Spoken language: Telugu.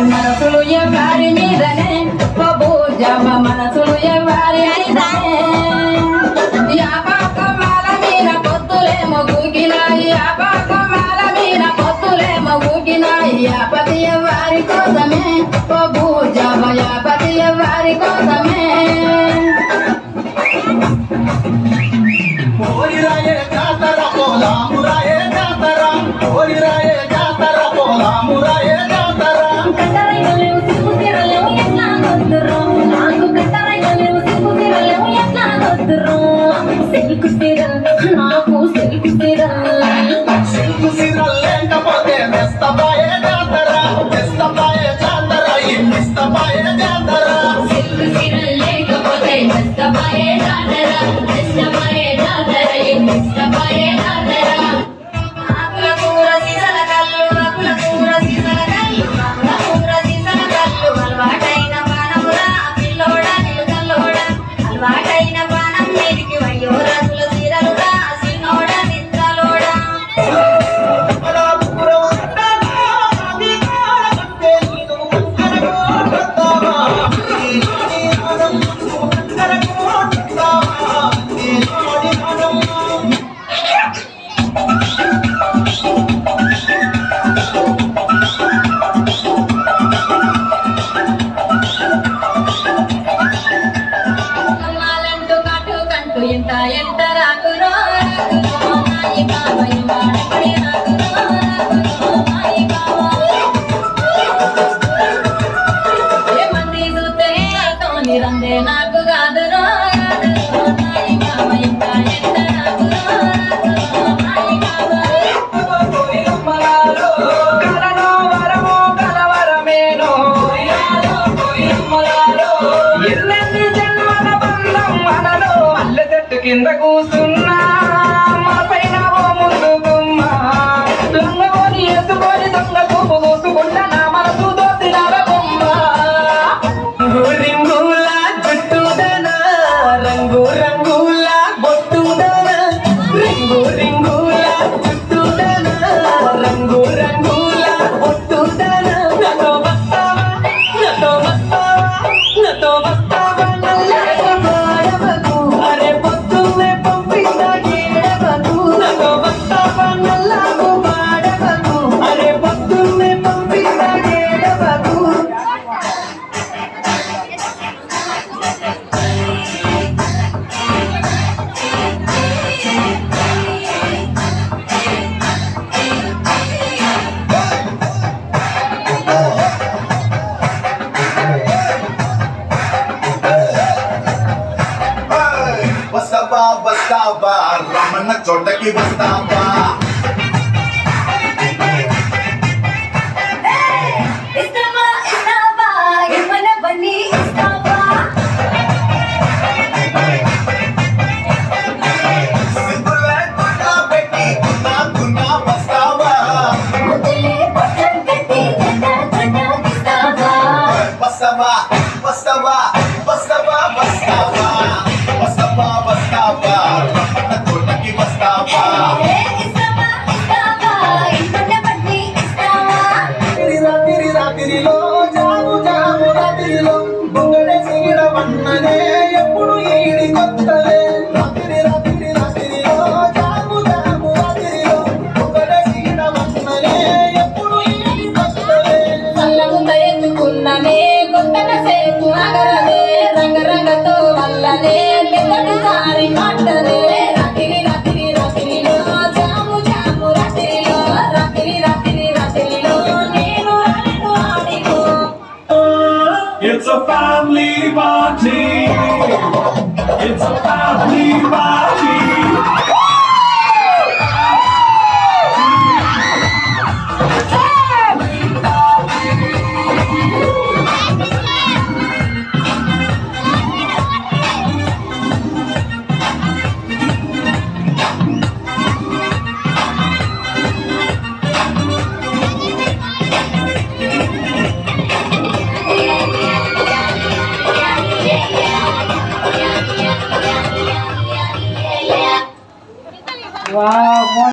మనసులు ఎవరి మీదనే మనసులు ఎవరి యాపకమాల మీద పొత్తులేమో గూకినాయి యాపకమాల మీద పొత్తులేమో గూకినాయి యాపతి ఎవరి కోసమే భూజమ యాపతి ఎవరి కోసమే నాకు కాదు కింద కూసున్నా మా పైన ముందుకుమ్మ దొంగని ఎత్తుకొని దొంగ చూపు చూసుకుంటా నా మనసు దోసినాల బొమ్మ రింగుల జుట్టుదన రంగు రంగుల బొట్టుదన రింగు రింగుల జుట్టుదన రంగు రంగుల బొట్టుదన నతో వస్తావా నతో వస్తావా నతో వస్తావా నల్లగొడవకు అరే పొద్దున్నే పంపిందా ఏడవకు నతో వస్తావా నల్లకు పాడవకు అరే పొద్దున్నే పంపిందా ఏడవకు వస్తావా రమణ చోటకి వస్తావా పెట్టి వస్తావా వస్తావా వస్తావా వస్తావా వస్తావా వస్తావా వస్తావా రమణ చోటకి వస్తావా రాత్రిలో జాము జాము రాత్రిలో బొంగడే సీడవన్ననే ఎప్పుడు ఈడి కొత్తలే రాత్రి రాత్రి రాత్రిలో జాము జాము రాత్రిలో బొంగడే సీడవన్ననే ఎప్పుడు ఈడి కొత్తలే చల్లముంద ఎత్తుకున్ననే కొత్తగా సేపు నగరమే family party. It's a family party. Wow,